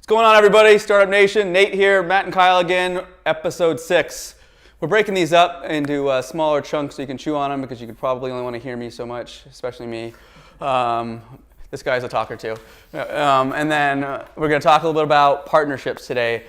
What's going on, everybody? Startup Nation, Nate here, Matt and Kyle again, episode 6. We're breaking these up into smaller chunks so you can chew on them because you could probably only want to hear me so much, especially me. This guy's a talker too. And then we're going to talk a little bit about partnerships today.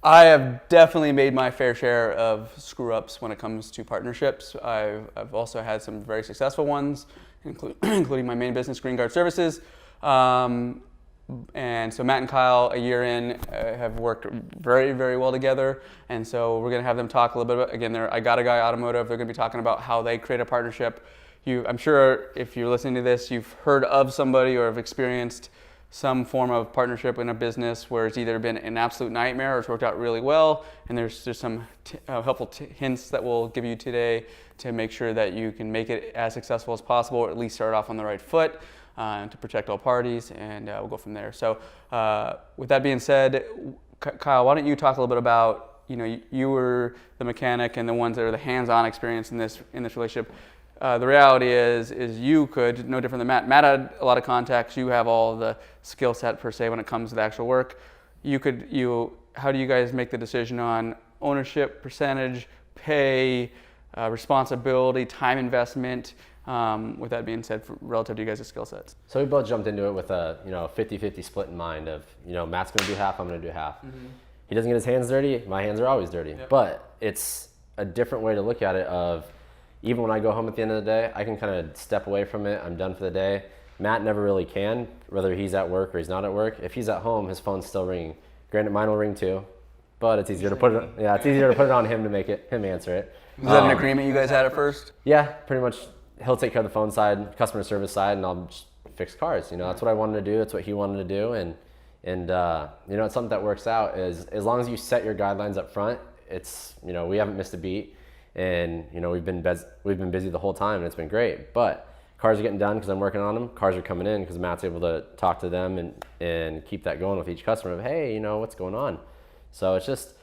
I have definitely made my fair share of screw-ups when it comes to partnerships. I've also had some very successful ones, including my main business, Green Guard Services. And so Matt and Kyle, a year in, have worked very, very well together. And so we're going to have them talk a little bit about, again, I Got a Guy Automotive. They're going to be talking about how they create a partnership. I'm sure if you're listening to this, you've heard of somebody or have experienced some form of partnership in a business where it's either been an absolute nightmare or it's worked out really well. And there's some helpful hints that we'll give you today to make sure that you can make it as successful as possible, or at least start off on the right foot to protect all parties, and we'll go from there. So with that being said, Kyle, why don't you talk a little bit about, you were the mechanic and the ones that are the hands-on experience in this relationship. The reality is you could, no different than Matt. Matt had a lot of contacts. You have all the skill set per se when it comes to the actual work. How do you guys make the decision on ownership, percentage, pay, responsibility, time investment? With that being said, relative to you guys' skill sets. So we both jumped into it with a 50-50 split in mind of, Matt's going to do half, I'm going to do half. Mm-hmm. He doesn't get his hands dirty, my hands are always dirty. Yep. But it's a different way to look at it of, even when I go home at the end of the day, I can kind of step away from it. I'm done for the day. Matt never really can, whether he's at work or he's not at work. If he's at home, his phone's still ringing. Granted, mine will ring too, but it's easier to put it. Yeah, it's easier to put it on him to make him answer it. Was that an agreement you guys had at first? Yeah, pretty much. He'll take care of the phone side, customer service side, and I'll just fix cars. That's what I wanted to do. That's what he wanted to do, and it's something that works out. Is as long as you set your guidelines up front, it's we haven't missed a beat. And we've been busy the whole time, and it's been great. But cars are getting done because I'm working on them. Cars are coming in because Matt's able to talk to them and keep that going with each customer of, hey, what's going on. So it's just,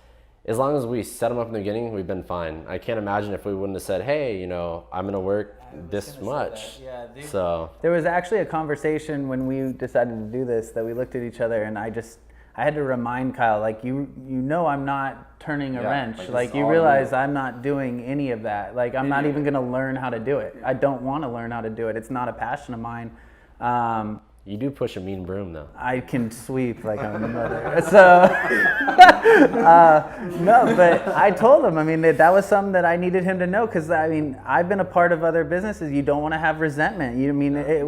as long as we set them up in the beginning, we've been fine. I can't imagine if we wouldn't have said, hey, I'm going to work this much. Yeah, so there was actually a conversation when we decided to do this that we looked at each other, and I had to remind Kyle, I'm not turning a wrench. You realize I'm not doing any of that. I'm not even going to learn how to do it. I don't want to learn how to do it. It's not a passion of mine. You do push a mean broom, though. I can sweep like I'm a mother. So, no, but I told him, that was something that I needed him to know, because, I've been a part of other businesses. You don't want to have resentment.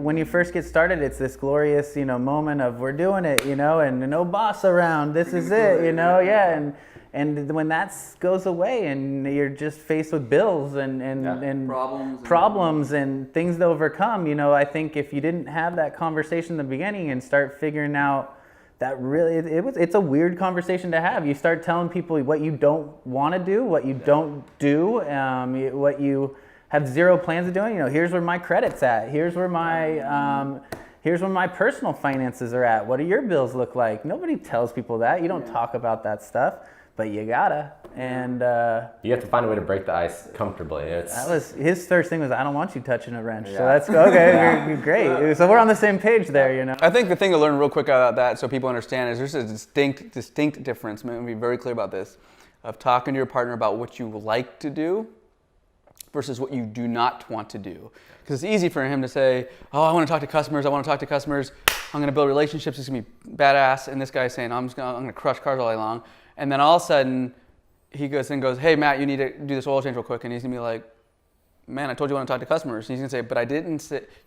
When you first get started, it's this glorious, moment of we're doing it, and no boss around. This is it, yeah. And when that goes away and you're just faced with bills and problems and things to overcome, I think if you didn't have that conversation in the beginning and start figuring out that really, it's a weird conversation to have. You start telling people what you don't want to do, what you don't do, what you have zero plans of doing. Here's where my credit's at. Here's where my personal finances are at. What do your bills look like? Nobody tells people that. You don't talk about that stuff. But you gotta, and you have to find a way to break the ice comfortably. That was his first thing was, I don't want you touching a wrench. Yeah. So that's okay. You're great. So we're on the same page there, I think the thing to learn real quick about that, so people understand, is there's a distinct difference. I'm gonna be very clear about this, of talking to your partner about what you like to do versus what you do not want to do. Because it's easy for him to say, oh, I want to talk to customers. I'm gonna build relationships. It's gonna be badass. And this guy's saying, I'm gonna crush cars all day long. And then all of a sudden, he goes, hey, Matt, you need to do this oil change real quick. And he's going to be like, man, I told you I want to talk to customers. And he's going to say, but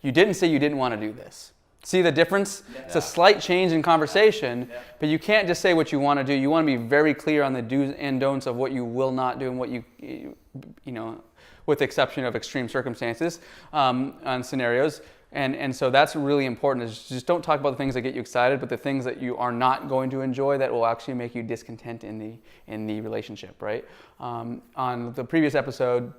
you didn't say you didn't want to do this. See the difference? Yeah. It's a slight change in conversation, but you can't just say what you want to do. You want to be very clear on the do's and don'ts of what you will not do and what with the exception of extreme circumstances on scenarios. And so that's really important, is just don't talk about the things that get you excited, but the things that you are not going to enjoy that will actually make you discontent in the relationship, right? On the previous episode,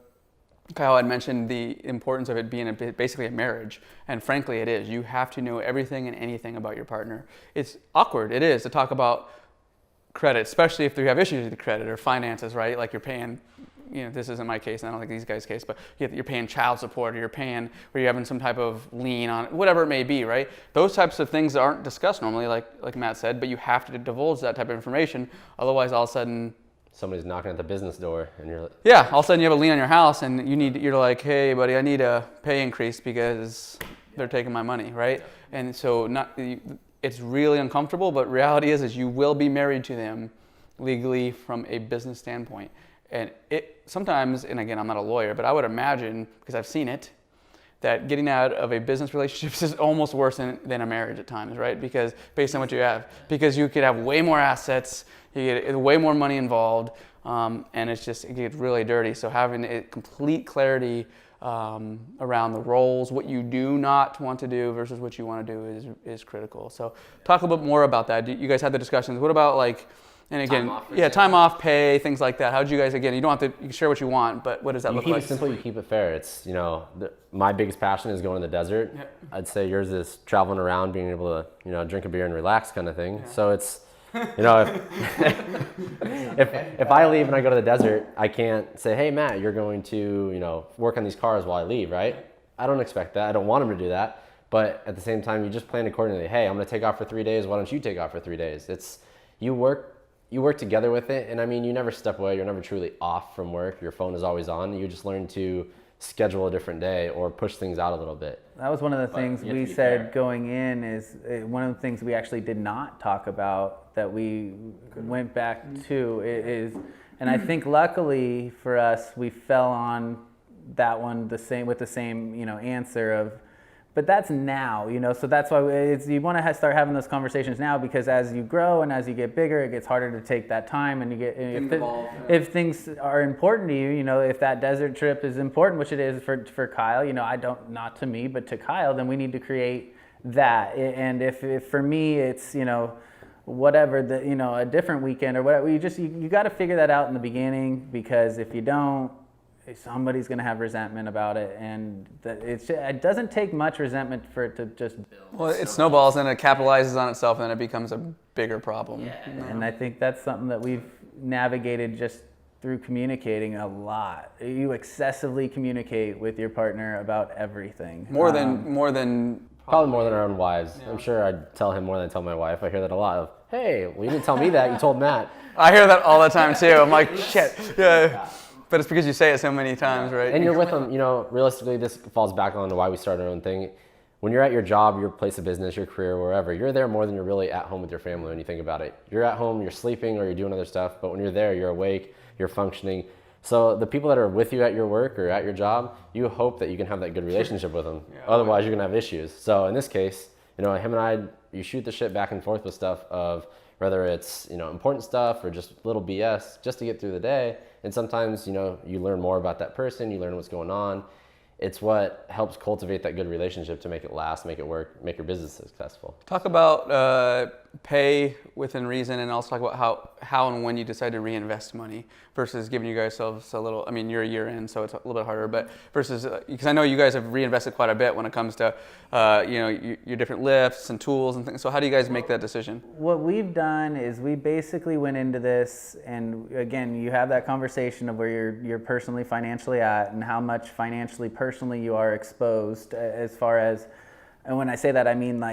Kyle had mentioned the importance of it being basically a marriage, and frankly it is. You have to know everything and anything about your partner. It's awkward, it is, to talk about credit, especially if you have issues with credit or finances, right? Like you're paying, this isn't my case, and I don't think these guys' case, but you're paying child support, or you're having some type of lien on it, whatever it may be, right? Those types of things aren't discussed normally, like Matt said, but you have to divulge that type of information, otherwise all of a sudden, somebody's knocking at the business door, and you're like, yeah, all of a sudden you have a lien on your house, and you're like, hey buddy, I need a pay increase because they're taking my money, right? And so it's really uncomfortable, but reality is you will be married to them legally from a business standpoint. And it sometimes, and again, I'm not a lawyer, but I would imagine, because I've seen it, that getting out of a business relationship is almost worse than a marriage at times, right? Because based on what you have, because you could have way more assets, you get way more money involved, and it gets really dirty. So having a complete clarity around the roles, what you do not want to do versus what you want to do is critical. So talk a little bit more about that. You guys had the discussions. What about and again, time off, pay, things like that. How did you guys, again, you don't have to, you can share what you want, but what does that look like? You keep it simple, you keep it fair. It's, my biggest passion is going to the desert. Yeah. I'd say yours is traveling around, being able to, drink a beer and relax kind of thing. Yeah. So it's, if I leave and I go to the desert, I can't say, hey, Matt, you're going to, work on these cars while I leave, right? I don't expect that. I don't want him to do that. But at the same time, you just plan accordingly. Hey, I'm going to take off for 3 days. Why don't you take off for 3 days? It's, you work together with it, and I mean, you never step away. You're never truly off from work. Your phone is always on. You just learn to schedule a different day or push things out a little bit. That was one of the things we said going in, is one of the things we actually did not talk about that we went back to is, and I think luckily for us, we fell on that one with the same answer of, but that's now, so that's why you want to start having those conversations now, because as you grow and as you get bigger, it gets harder to take that time, and you get if things are important to you, if that desert trip is important, which it is for Kyle, not to me, but to Kyle, then we need to create that. And if for me it's whatever a different weekend or whatever, you got to figure that out in the beginning, because if you don't, somebody's going to have resentment about it, and it doesn't take much resentment for it to just build. Well, it snowballs and it capitalizes on itself, and then it becomes a bigger problem. Yeah. And I think that's something that we've navigated just through communicating a lot. You excessively communicate with your partner about everything. More than probably more than our own wives. Yeah. I'm sure I'd tell him more than I tell my wife. I hear that a lot of, hey, well, you didn't tell me that. You told Matt. I hear that all the time too. I'm like, shit. Yeah. But it's because you say it so many times, right? And you're with them, realistically, this falls back on to why we started our own thing. When you're at your job, your place of business, your career, wherever, you're there more than you're really at home with your family when you think about it. You're at home, you're sleeping, or you're doing other stuff, but when you're there, you're awake, you're functioning. So the people that are with you at your work or at your job, you hope that you can have that good relationship with them. Yeah, otherwise, you're going to have issues. So in this case, him and I, you shoot the shit back and forth with stuff of whether it's, important stuff or just little BS just to get through the day. And sometimes, you learn more about that person, you learn what's going on. It's what helps cultivate that good relationship to make it last, make it work, make your business successful. Talk about pay within reason, and also talk about how and when you decide to reinvest money versus giving you guys yourselves a little, you're a year in, so it's a little bit harder, but versus, because I know you guys have reinvested quite a bit when it comes to, your different lifts and tools and things. So how do you guys make that decision? What we've done is we basically went into this, and again, you have that conversation of where you're personally financially at and how much personally you are exposed as far as, and when I say that, I mean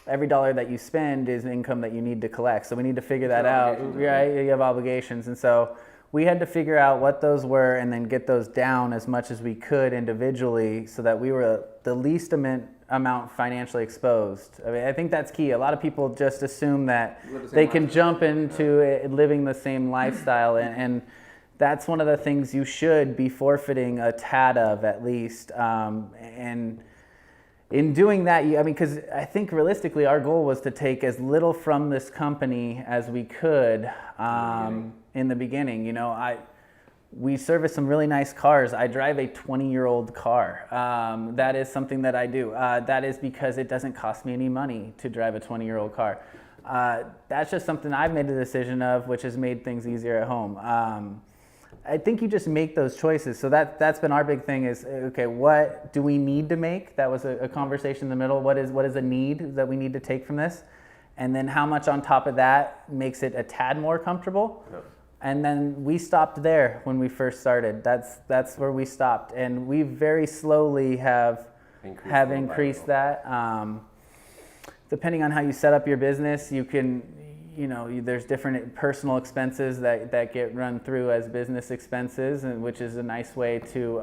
every dollar that you spend is income that you need to collect. So we need to figure that out, right? You have obligations. And so we had to figure out what those were and then get those down as much as we could individually so that we were the least amount financially exposed. I think that's key. A lot of people just assume that they can jump into living the same lifestyle, and that's one of the things you should be forfeiting a tad of at least. And in doing that, because I think realistically our goal was to take as little from this company as we could in the beginning. we service some really nice cars. I drive a 20-year-old car. That is something that I do. That is because it doesn't cost me any money to drive a 20-year-old car. That's just something I've made the decision of, which has made things easier at home. I think you just make those choices. So that's been our big thing is, okay, what do we need to make? That was a conversation in the middle. What is a need that we need to take from this? And then how much on top of that makes it a tad more comfortable? Yep. And then we stopped there when we first started. That's where we stopped. And we very slowly have increased that. Depending on how you set up your business, you can, there's different personal expenses that get run through as business expenses, and which is a nice way to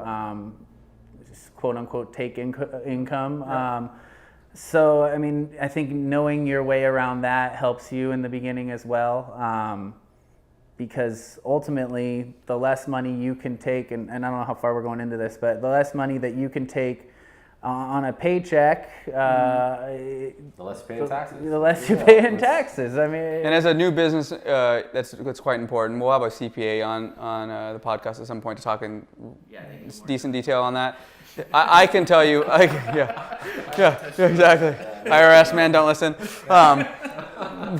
quote unquote take income. Yeah. So, I mean, I think knowing your way around that helps you in the beginning as well, because ultimately the less money you can take, and I don't know how far we're going into this, but the less money that you can take on a paycheck, the less you pay in taxes. The less you pay in taxes. I mean, and as a new business, that's quite important. We'll have a CPA on the podcast at some point to talk in decent detail on that. I can tell you, yeah, exactly. IRS man, don't listen.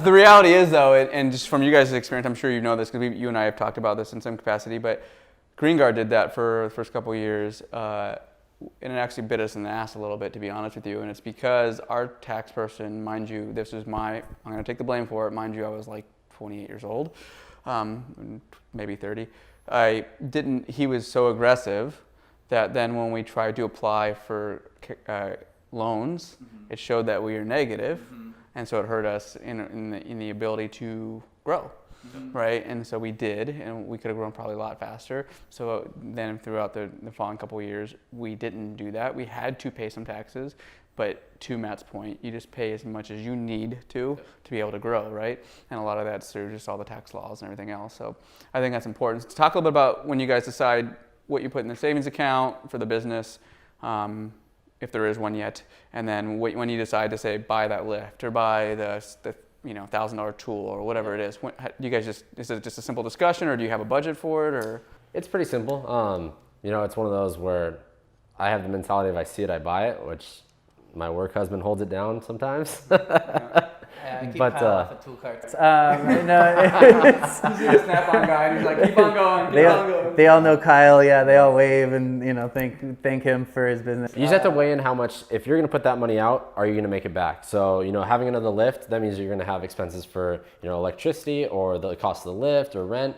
The reality is, though, and just from you guys' experience, I'm sure you know this because you and I have talked about this in some capacity, but GreenGuard did that for the first couple of years, and it actually bit us in the ass a little bit, to be honest with you. And it's because our tax person, mind you, I'm going to take the blame for it. Mind you, I was like 28 years old, maybe 30. He was so aggressive that then when we tried to apply for loans, it showed that we were negative, and so it hurt us in the ability to grow, right? And so we did, and we could have grown probably a lot faster. So then throughout the following couple of years, we didn't do that. We had to pay some taxes, but to Matt's point, you just pay as much as you need to be able to grow, right? And a lot of that's through just all the tax laws and everything else. So I think that's important. So talk a little bit about when you guys decide what you put in the savings account for the business, if there is one yet, and then when you decide to say buy that lift or buy the $1,000 tool or whatever it is. Do you guys is it just a simple discussion, or do you have a budget for it, or? It's pretty simple. It's one of those where I have the mentality if I see it, I buy it, which my work husband holds it down sometimes. I keep but off of tool carts. He's a Snap-on guy. He's like, keep on going. They all know Kyle. Yeah, they all wave and thank him for his business. You just have to weigh in how much. If you're going to put that money out, are you going to make it back? So having another lift, that means you're going to have expenses for electricity or the cost of the lift or rent.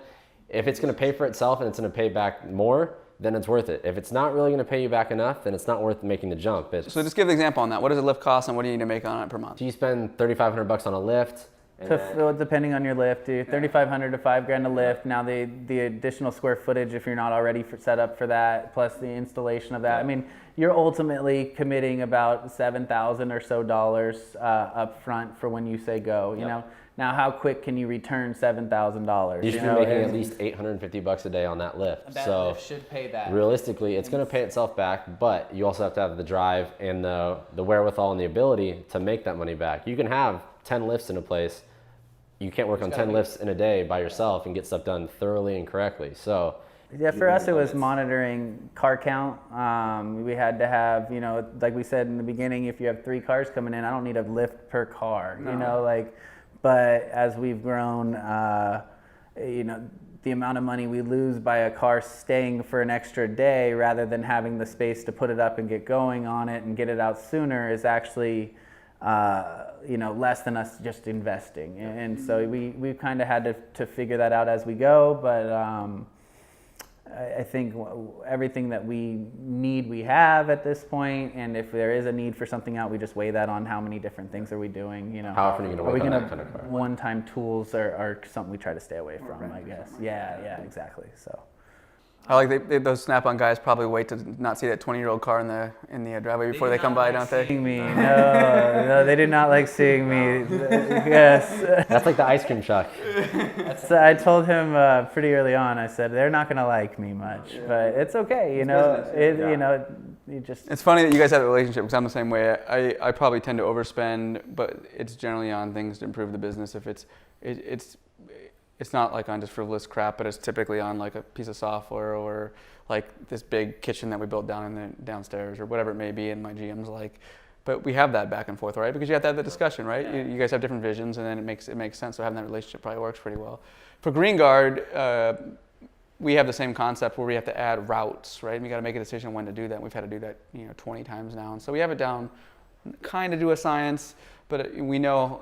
If it's going to pay for itself and it's going to pay back more, then it's worth it. If it's not really going to pay you back enough, then it's not worth making the jump. So just give an example on that. What does a lift cost, and what do you need to make on it per month? So you spend $3,500 on a lift. Depending on your lift, $3,500 to $5,000 a lift. Now the additional square footage, if you're not already set up for that, plus the installation of that. I mean, you're ultimately committing about $7,000 or so up front for when you say go. You know. Now, how quick can you return $7,000? You should be making at least $850 a day on that lift. That lift should pay that. Realistically, it's going to pay itself back, but you also have to have the drive and the wherewithal and the ability to make that money back. You can have 10 lifts in a place. You can't work on 10 lifts in a day by yourself and get stuff done thoroughly and correctly. So yeah, for us it was monitoring car count. We had to have, like we said in the beginning, if you have 3 cars coming in, I don't need a lift per car. No. But as we've grown, the amount of money we lose by a car staying for an extra day rather than having the space to put it up and get going on it and get it out sooner is actually, less than us just investing. And so we kind of had to figure that out as we go. But I think everything that we need, we have at this point. And if there is a need for something out, we just weigh that on how many different things are we doing. How often are you going to work on that kind of car? One-time tools are something we try to stay away from, I guess. Yeah, exactly. So. I like those Snap-on guys probably wait to not see that 20-year-old car in the driveway before they come by, don't they? Me. No, they do not like seeing me. Yes. That's like the ice cream truck. So I told him pretty early on. I said they're not gonna like me much, but it's okay. It's funny that you guys have a relationship because I'm the same way. I probably tend to overspend, but it's generally on things to improve the business. If it's it's not like on just frivolous crap, but it's typically on like a piece of software or like this big kitchen that we built downstairs or whatever it may be. And my GM's like, but we have that back and forth, right? Because you have to have the discussion, right? You guys have different visions, and then it makes sense. So having that relationship probably works pretty well. For Green Guard, we have the same concept where we have to add routes, right? And we got to make a decision when to do that. We've had to do that, 20 times now, and so we have it down, kind of do a science, but we know,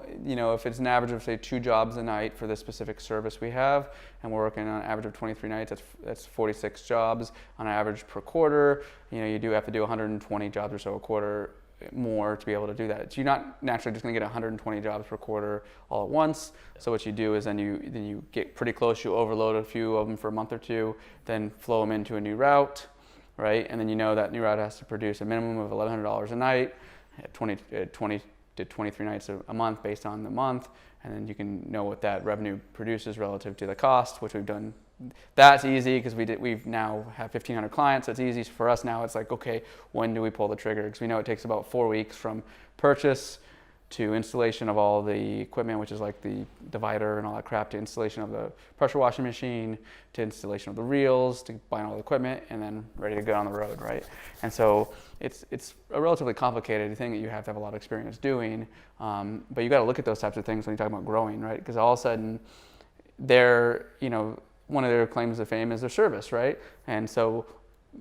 if it's an average of say 2 jobs a night for this specific service we have, and we're working on an average of 23 nights, that's 46 jobs on average per quarter. You do have to do 120 jobs or so a quarter more to be able to do that. So you're not naturally just going to get 120 jobs per quarter all at once. So what you do is then you get pretty close. You overload a few of them for a month or two, then flow them into a new route, right? And then that new route has to produce a minimum of $1,100 a night, at 20 to 23 nights a month based on the month, and then you can know what that revenue produces relative to the cost, which we've done. That's easy because we've now have 1,500 clients. So it's easy for us now. It's like, okay, when do we pull the trigger? Because we know it takes about 4 weeks from purchase to installation of all the equipment, which is like the divider and all that crap, to installation of the pressure washing machine, to installation of the reels, to buying all the equipment, and then ready to go on the road, right? And so it's a relatively complicated thing that you have to have a lot of experience doing, but you got to look at those types of things when you talk about growing, right? Because all of a sudden, one of their claims to fame is their service, right? And so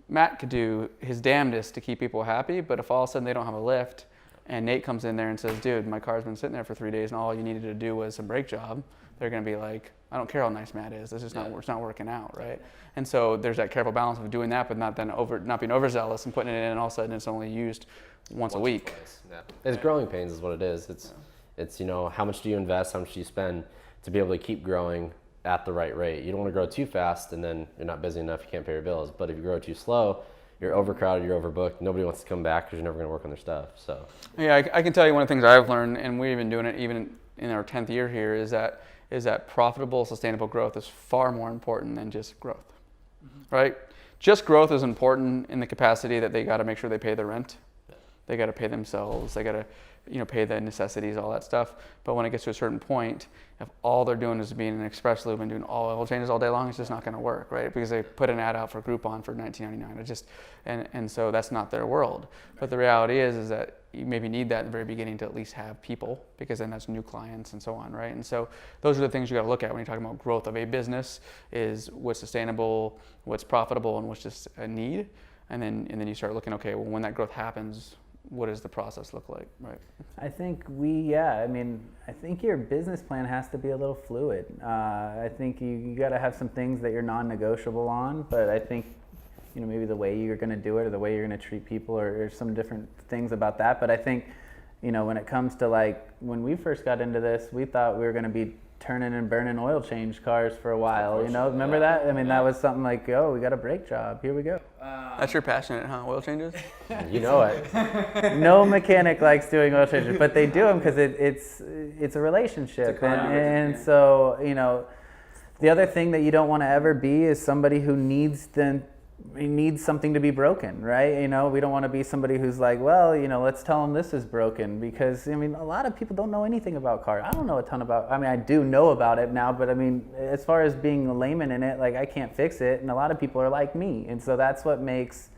Matt could do his damnedest to keep people happy, but if all of a sudden they don't have a lift, and Nate comes in there and says, dude, my car's been sitting there for 3 days and all you needed to do was a brake job, they're going to be like, I don't care how nice Matt is. It's not working out, right? And so there's that careful balance of doing that, but not being overzealous and putting it in, and all of a sudden it's only used once a week. Yeah. It's growing pains is what it is. It's how much do you invest, how much do you spend to be able to keep growing at the right rate. You don't want to grow too fast and then you're not busy enough, you can't pay your bills. But if you grow too slow, you're overcrowded, you're overbooked, nobody wants to come back because you're never going to work on their stuff. So yeah, I can tell you one of the things I've learned, and we've been doing it even in our 10th year here, is that profitable, sustainable growth is far more important than just growth, right? Just growth is important in the capacity that they got to make sure they pay their rent, they got to pay themselves, they got to pay the necessities, all that stuff. But when it gets to a certain point, if all they're doing is being an express lube and doing all oil changes all day long, it's just not going to work, right? Because they put an ad out for Groupon for $19.99. And so that's not their world. But the reality is that you maybe need that at the very beginning to at least have people, because then that's new clients and so on, right? And so those are the things you got to look at when you're talking about growth of a business: is what's sustainable, what's profitable, and what's just a need. And then you start looking, okay, well, when that growth happens, what does the process look like, right? I think I think your business plan has to be a little fluid. I think you got to have some things that you're non-negotiable on, but I think, maybe the way you're going to do it or the way you're going to treat people or some different things about that. But I think, when it comes to like, when we first got into this, we thought we were going to be turning and burning oil change cars for a while, remember that? I mean, that was something like, oh, we got a brake job, here we go. That's your passion, huh? Oil changes? You know it. No mechanic likes doing oil changes, but they do them because it's a relationship. And so, the other thing that you don't want to ever be is somebody who needs something to be broken, right? We don't want to be somebody who's like, well, let's tell them this is broken, because a lot of people don't know anything about cars. I don't know a ton about. I do know about it now, but as far as being a layman in it, like, I can't fix it, and a lot of people are like me, and so that's what makes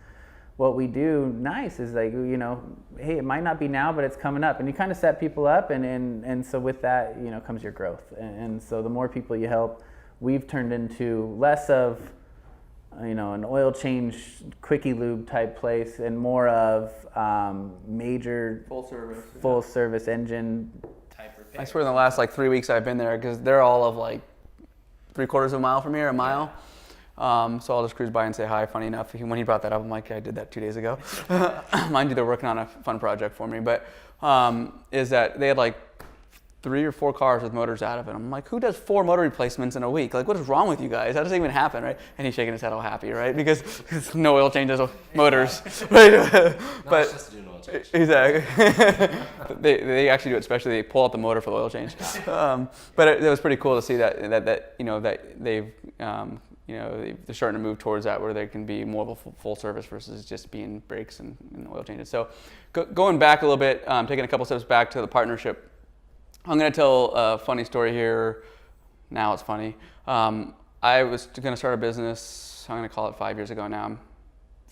what we do nice. Is like, hey, it might not be now, but it's coming up, and you kind of set people up, and so with that, comes your growth, and so the more people you help, we've turned into less of an oil change quickie lube type place and more of major full service engine type repair. I swear in the last 3 weeks I've been there, because they're all of 3/4 of a mile from here, a mile. So I'll just cruise by and say hi. Funny enough, when he brought that up, I'm like, I did that 2 days ago. Mind you, they're working on a fun project for me, but is that they had 3 or 4 cars with motors out of it. I'm like, who does 4 motor replacements in a week? What is wrong with you guys? How does that even happen, right? And he's shaking his head all happy, right? Because no oil changes, motors, right? But just to do an oil change. Exactly. they actually do it, especially they pull out the motor for the oil change. But it was pretty cool to see that they've they're starting to move towards that, where they can be more of a full service versus just being brakes and oil changes. So going back a little bit, taking a couple steps back to the partnership. I'm going to tell a funny story here. Now it's funny. I was going to start a business, I'm going to call it 5 years ago now,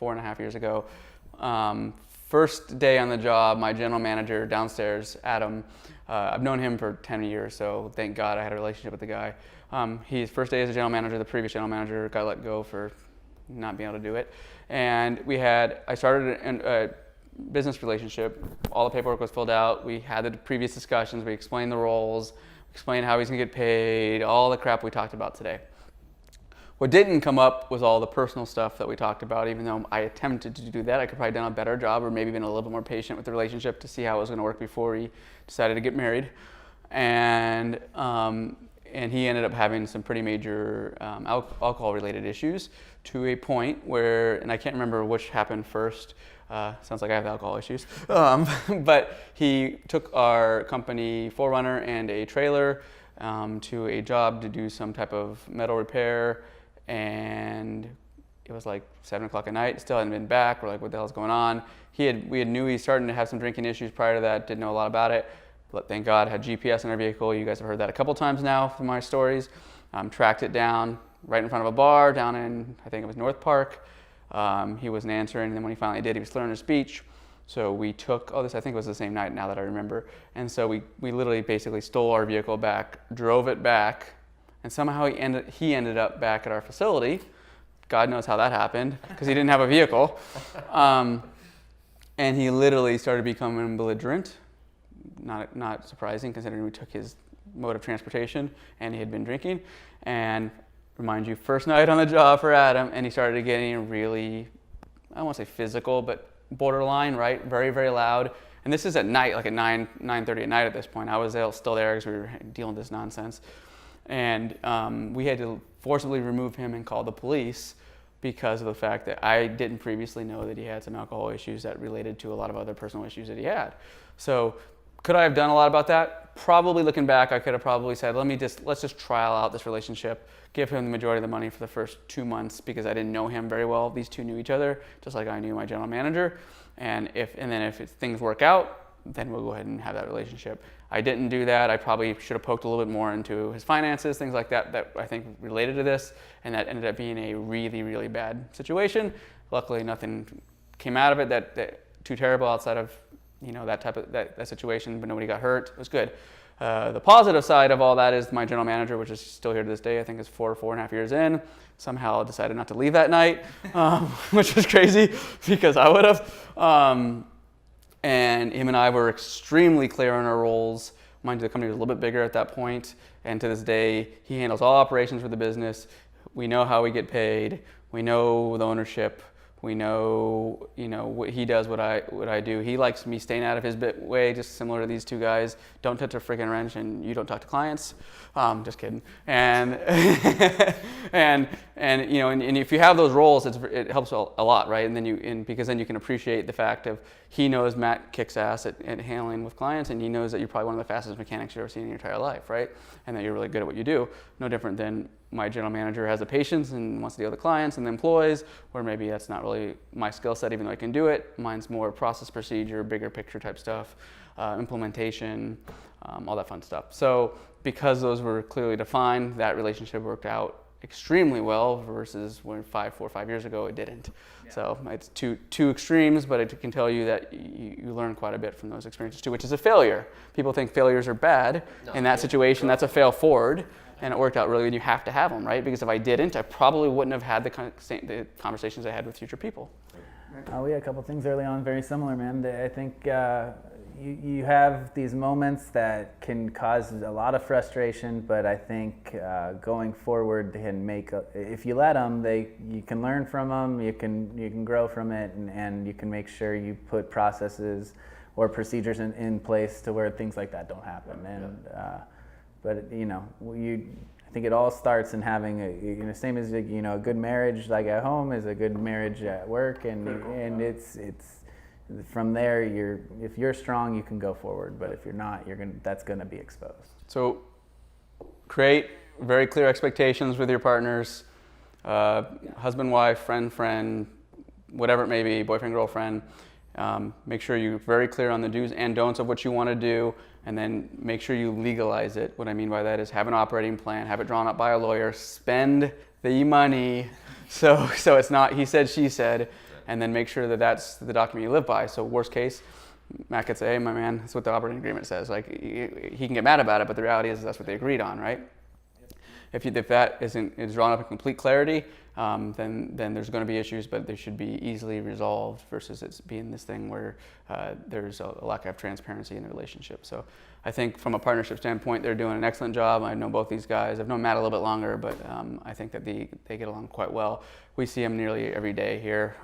4.5 years ago. First day on the job, my general manager downstairs, Adam, I've known him for 10 years, so thank God I had a relationship with the guy. His first day as a general manager, the previous general manager got let go for not being able to do it. And I started a business relationship. All the paperwork was filled out. We had the previous discussions. We explained the roles, explained how he's gonna get paid, all the crap we talked about today. What didn't come up was all the personal stuff that we talked about. Even though I attempted to do that, I could probably done a better job, or maybe been a little bit more patient with the relationship to see how it was going to work before he decided to get married. And he ended up having some pretty major alcohol-related issues to a point where, and I can't remember which happened first. Sounds like I have alcohol issues. But he took our company 4Runner and a trailer to a job to do some type of metal repair. And it was like 7 o'clock at night, still hadn't been back. We're like, what the hell's going on? We knew he was starting to have some drinking issues prior to that, didn't know a lot about it. But thank God, had GPS in our vehicle. You guys have heard that a couple times now from my stories. Tracked it down right in front of a bar down in, I think it was North Park. He wasn't answering, and then when he finally did, he was slurring his speech. So we took, this I think was the same night now that I remember. And so we literally basically stole our vehicle back, drove it back, and somehow he ended up back at our facility. God knows how that happened, because he didn't have a vehicle. And he literally started becoming belligerent. Not surprising, considering we took his mode of transportation and he had been drinking. And remind you, first night on the job for Adam, and he started getting really, I don't want to say physical, but borderline, right? Very, very loud. And this is at night, like at 9:30 at night at this point. I was still there because we were dealing with this nonsense. And we had to forcibly remove him and call the police because of the fact that I didn't previously know that he had some alcohol issues that related to a lot of other personal issues that he had. So could I have done a lot about that? Probably. Looking back, I could have probably said, let's just trial out this relationship, give him the majority of the money for the first 2 months, because I didn't know him very well. These two knew each other, just like I knew my general manager. And then if things work out, then we'll go ahead and have that relationship. I didn't do that. I probably should have poked a little bit more into his finances, things like that I think related to this, and that ended up being a really, really bad situation. Luckily, nothing came out of it that too terrible outside of that type of that situation, but nobody got hurt. It was good. The positive side of all that is my general manager, which is still here to this day, I think is 4.5 years in, somehow decided not to leave that night, which was crazy because I would have. And him and I were extremely clear on our roles. Mind you, the company was a little bit bigger at that point, and to this day, he handles all operations for the business. We know how we get paid. We know the ownership. We know, what he does, what I do. He likes me staying out of his way, just similar to these two guys. Don't touch a freaking wrench, and you don't talk to clients. Just kidding. And and if you have those roles, it helps a lot, right? And then because then you can appreciate the fact of he knows Matt kicks ass at handling with clients, and he knows that you're probably one of the fastest mechanics you've ever seen in your entire life, right? And that you're really good at what you do. No different than my general manager has the patience and wants to deal with the clients and the employees, or maybe that's not really my skill set, even though I can do it. Mine's more process, procedure, bigger picture type stuff, implementation, all that fun stuff. So because those were clearly defined, that relationship worked out extremely well versus when 4 or 5 years ago it didn't. Yeah. So it's two extremes, but I can tell you that you learn quite a bit from those experiences too, which is a failure. People think failures are bad. No, in that situation, that's a fail forward. And it worked out really good. You have to have them, right? Because if I didn't, I probably wouldn't have had the conversations I had with future people. We had a couple things early on very similar, man. I think you have these moments that can cause a lot of frustration, but I think going forward can if you let them, you can learn from them, you can grow from it, and you can make sure you put processes or procedures in place to where things like that don't happen. And but I think it all starts in having same as a good marriage like at home is a good marriage at work, and it's from there if you're strong you can go forward, but if you're not, that's gonna be exposed. So create very clear expectations with your partners, husband, wife, friend, whatever it may be, boyfriend, girlfriend. Make sure you're very clear on the do's and don'ts of what you want to do, and then make sure you legalize it. What I mean by that is have an operating plan, have it drawn up by a lawyer, spend the money so it's not he said, she said, and then make sure that that's the document you live by. So worst case, Matt could say, hey, my man, that's what the operating agreement says. Like, he can get mad about it, but the reality is that's what they agreed on, right? If that is drawn up in complete clarity, then there's going to be issues, but they should be easily resolved versus it being this thing where there's a lack of transparency in the relationship. So I think from a partnership standpoint, they're doing an excellent job. I know both these guys. I've known Matt a little bit longer, but I think that they get along quite well. We see them nearly every day here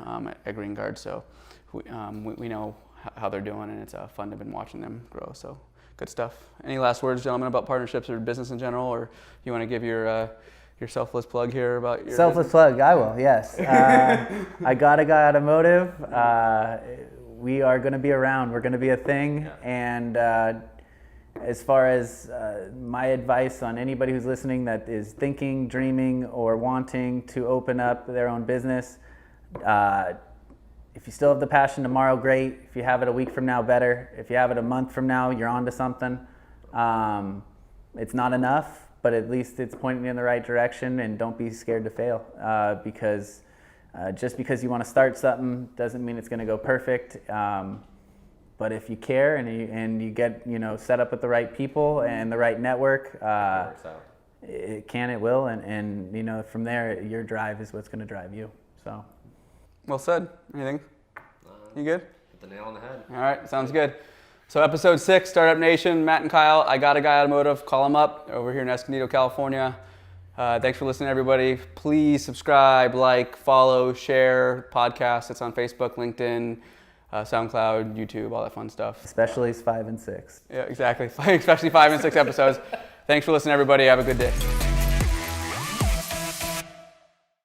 at Green Guard, so we know how they're doing, and it's fun to have been watching them grow. So good stuff. Any last words, gentlemen, about partnerships or business in general, or you want to give your selfless plug here about your selfless business? plug? I will. Yes. I Got a Guy Automotive. We are going to be around. We're going to be a thing. And as far as my advice on anybody who's listening that is thinking, dreaming, or wanting to open up their own business, if you still have the passion tomorrow, great. If you have it a week from now, better. If you have it a month from now, you're on to something. It's not enough, but at least it's pointing in the right direction, and don't be scared to fail because just because you want to start something doesn't mean it's going to go perfect. But if you care and you get set up with the right people and the right network, it will, and from there your drive is what's going to drive you. So. Well said. Anything? You good? Hit the nail on the head. All right, sounds good. So episode 6, Startup Nation, Matt and Kyle, I Got a Guy Automotive. Call them up over here in Escondido, California. Thanks for listening, everybody. Please subscribe, like, follow, share podcast. It's on Facebook, LinkedIn, SoundCloud, YouTube, all that fun stuff. Especially 5 and 6. Yeah, exactly. Especially 5 and 6 episodes. Thanks for listening, everybody. Have a good day.